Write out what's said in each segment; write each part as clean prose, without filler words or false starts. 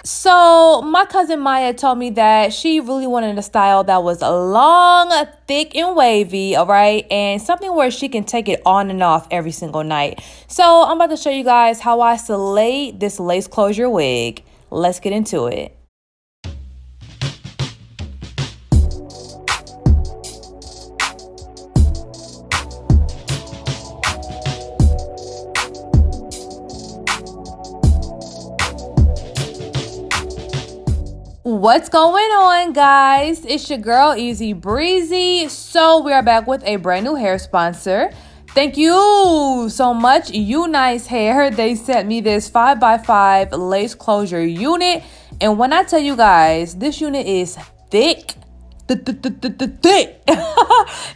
So my cousin Maya told me that she really wanted a style that was long, thick, and wavy, all right, and something where she can take it on and off every single night. So I'm about to show you guys how I select this lace closure wig. Let's get into it. What's going on, guys? It's your girl Easy Breezy. So we are back with a brand new hair sponsor. Thank you so much, Unice Hair. They sent me this 5x5 lace closure unit, and when I tell you guys, this unit is thick. Thick.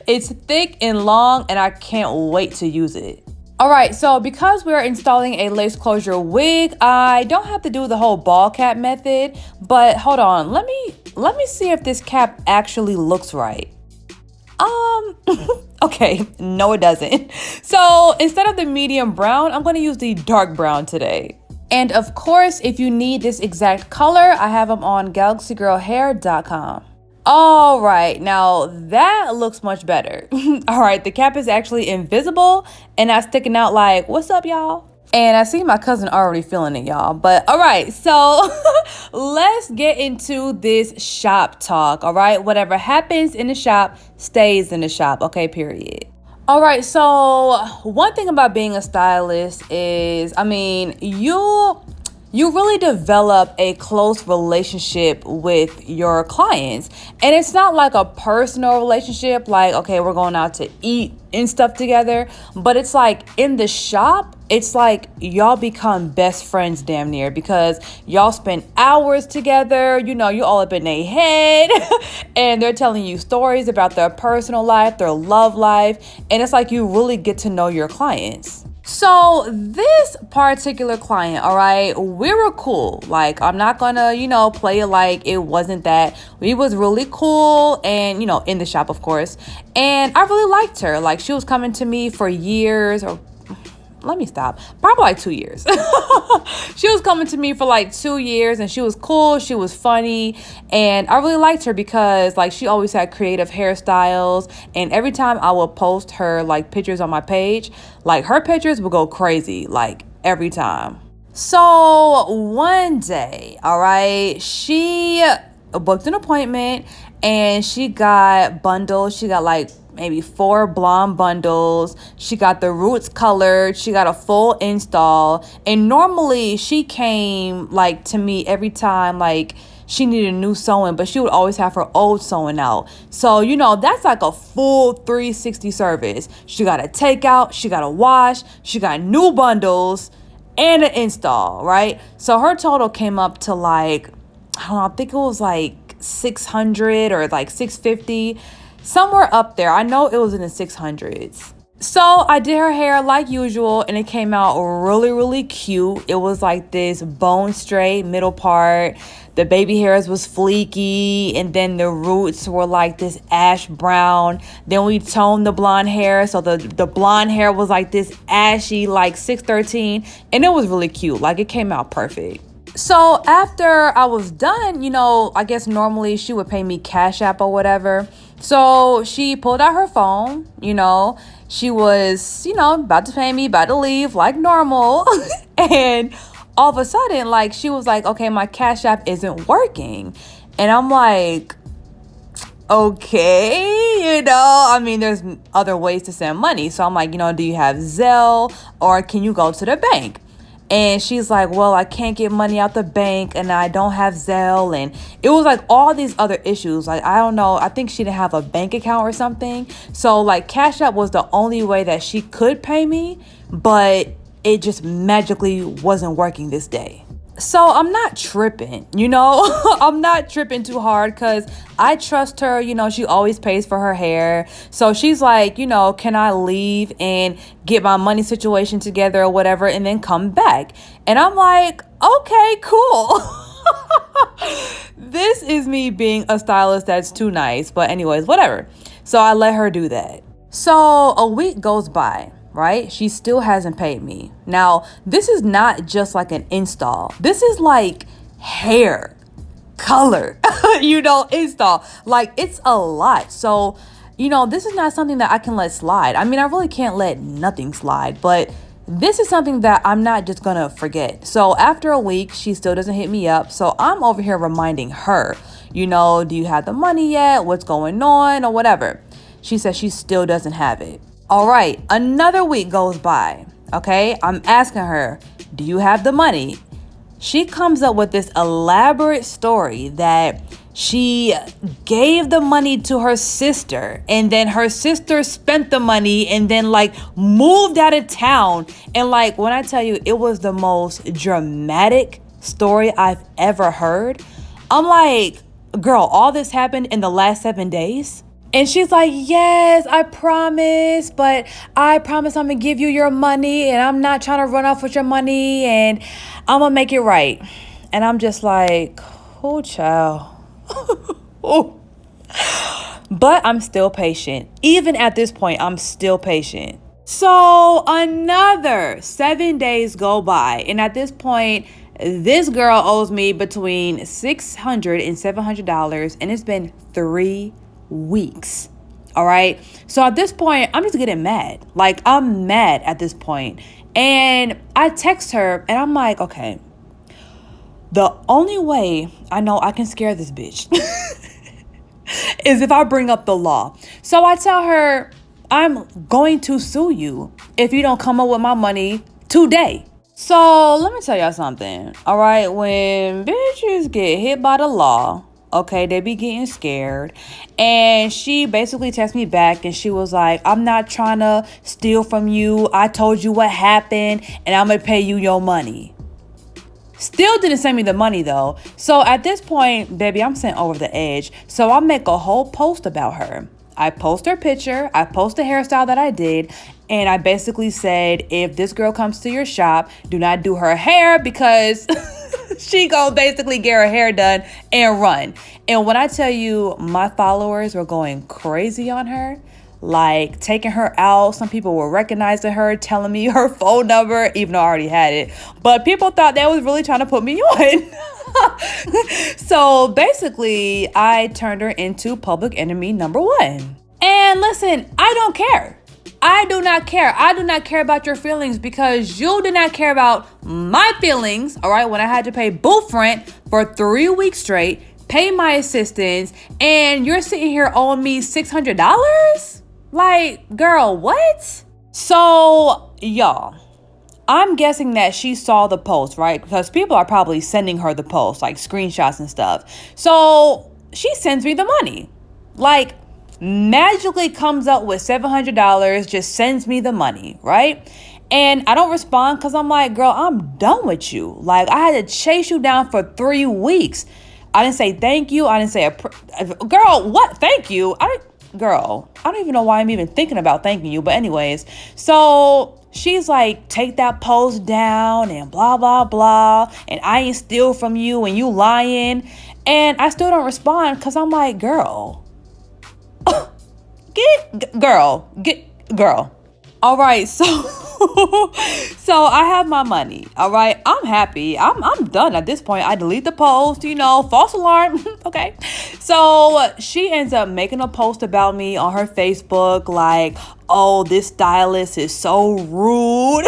It's thick and long, and I can't wait to use it. All right, so because we're installing a lace closure wig, I don't have to do the whole ball cap method, but hold on, let me see if this cap actually looks right. Okay, no it doesn't. So instead of the medium brown, I'm gonna use the dark brown today. And of course, if you need this exact color, I have them on galaxygirlhair.com. All right, now that looks much better. All right, the cap is actually invisible and not sticking out like, what's up, y'all? And I see my cousin already feeling it, y'all. But all right, so let's get into this shop talk, all right? Whatever happens in the shop stays in the shop, okay, period. All right, so one thing about being a stylist is, you really develop a close relationship with your clients. And it's not like a personal relationship, like, okay, we're going out to eat and stuff together. But it's like in the shop, it's like y'all become best friends damn near, because y'all spend hours together, you all up in their head and they're telling you stories about their personal life, their love life. And it's like you really get to know your clients. So this particular client, all right, we were cool. Like, I'm not gonna, play it like it wasn't that. We was really cool and, in the shop, of course. And I really liked her. Like, she was coming to me for years, or let me stop, probably like 2 years. She was coming to me for like 2 years, and she was cool, she was funny, and I really liked her because like she always had creative hairstyles. And every time I would post her like pictures on my page, like her pictures would go crazy, like every time. So one day, all right, she booked an appointment and she got bundles. She got like maybe 4 blonde bundles. She got the roots colored. She got a full install. And normally she came like to me every time like she needed a new sewing, but she would always have her old sewing out. So, that's like a full 360 service. She got a takeout, she got a wash, she got new bundles, and an install, right? So her total came up to like, I don't know, I think it was like 600 or like 650. Somewhere up there. I know it was in the 600s. So I did her hair like usual, and it came out really, really cute. It was like this bone straight middle part. The baby hairs was fleeky, and then the roots were like this ash brown. Then we toned the blonde hair, so the blonde hair was like this ashy, like 613, and it was really cute. Like, it came out perfect. So after I was done, I guess normally she would pay me Cash App or whatever. So she pulled out her phone, she was, about to pay me, about to leave like normal. And all of a sudden, like, she was like, okay, my Cash App isn't working. And I'm like, okay, there's other ways to send money. So I'm like, do you have Zelle, or can you go to the bank? And she's like, well, I can't get money out the bank, and I don't have Zelle. And it was like all these other issues. Like, I don't know. I think she didn't have a bank account or something. So like Cash App was the only way that she could pay me, but it just magically wasn't working this day. So I'm not tripping, I'm not tripping too hard because I trust her. She always pays for her hair. So she's like, can I leave and get my money situation together or whatever and then come back? And I'm like, okay, cool. This is me being a stylist that's too nice. But anyways, whatever. So I let her do that. So a week goes by. Right? She still hasn't paid me. Now, this is not just like an install. This is like hair, color, install. Like, it's a lot. So, this is not something that I can let slide. I mean, I really can't let nothing slide, but this is something that I'm not just gonna forget. So after a week, she still doesn't hit me up. So I'm over here reminding her, do you have the money yet? What's going on or whatever? She says she still doesn't have it. All right, another week goes by. Okay, I'm asking her, do you have the money? She comes up with this elaborate story that she gave the money to her sister, and then her sister spent the money and then moved out of town. And when I tell you, it was the most dramatic story I've ever heard. I'm like, girl, all this happened in the last 7 days? And she's like, yes, I promise, but I promise I'm gonna give you your money, and I'm not trying to run off with your money, and I'm gonna make it right. And I'm just like, oh, child. Oh. But I'm still patient. Even at this point, I'm still patient. So another 7 days go by, and at this point, this girl owes me between $600 and $700, and it's been 3 weeks. All right. So at this point, I'm just getting mad. I'm mad at this point. And I text her and I'm like, okay, the only way I know I can scare this bitch is if I bring up the law. So I tell her, I'm going to sue you if you don't come up with my money today. So let me tell y'all something. All right. When bitches get hit by the law, okay, they be getting scared. And she basically texted me back and she was like, I'm not trying to steal from you. I told you what happened and I'm going to pay you your money. Still didn't send me the money though. So at this point, baby, I'm sent over the edge. So I make a whole post about her. I post her picture. I post the hairstyle that I did. And I basically said, if this girl comes to your shop, do not do her hair because she gonna basically get her hair done and run. And when I tell you, my followers were going crazy on her, taking her out. Some people were recognizing her, telling me her phone number, even though I already had it. But people thought they was really trying to put me on. So basically, I turned her into public enemy number 1. And listen, I don't care. I do not care. I do not care about your feelings because you did not care about my feelings, all right, when I had to pay booth rent for 3 weeks straight, pay my assistants, and you're sitting here owing me $600? Girl, what? So, y'all, I'm guessing that she saw the post, right? Because people are probably sending her the post, screenshots and stuff. So, she sends me the money. Magically comes up with $700, just sends me the money, right? And I don't respond because I'm like, girl, I'm done with you. I had to chase you down for 3 weeks. I didn't say thank you. I didn't say, girl, what? Thank you? I don't even know why I'm even thinking about thanking you. But anyways, so she's like, take that post down and blah, blah, blah. And I ain't steal from you and you lying. And I still don't respond because I'm like, girl. Get girl. All right, so I have my money. All right, I'm happy. I'm done at this point. I delete the post, false alarm. Okay. So she ends up making a post about me on her Facebook, oh, this stylist is so rude.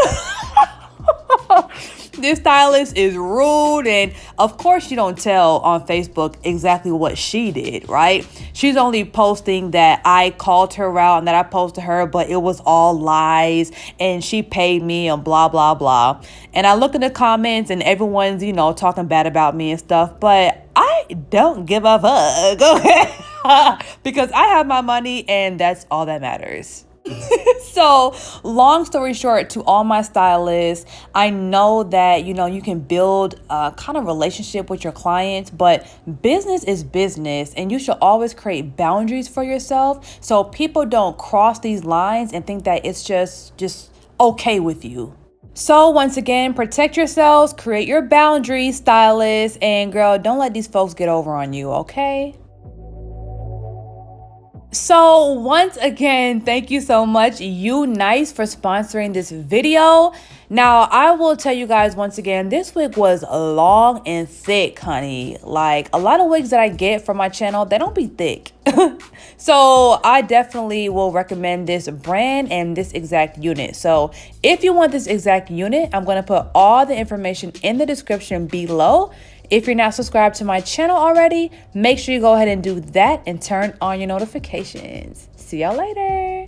This stylist is rude. And of course she don't tell on Facebook exactly what she did, right? She's only posting that I called her out and that I posted her, but it was all lies and she paid me and blah, blah, blah. And I look in the comments and everyone's, talking bad about me and stuff, but I don't give a fuck, okay? Because I have my money and that's all that matters. So long story short, to all my stylists, I know that, you can build a kind of relationship with your clients, but business is business and you should always create boundaries for yourself so people don't cross these lines and think that it's just okay with you. So once again, protect yourselves, create your boundaries, stylists, and girl, don't let these folks get over on you, okay? So once again, thank you so much, Unice, for sponsoring this video. Now, I will tell you guys once again, this wig was long and thick, honey. Like, a lot of wigs that I get from my channel, they don't be thick. So I definitely will recommend this brand and this exact unit. So if you want this exact unit, I'm going to put all the information in the description below. If you're not subscribed to my channel already, make sure you go ahead and do that and turn on your notifications. See y'all later.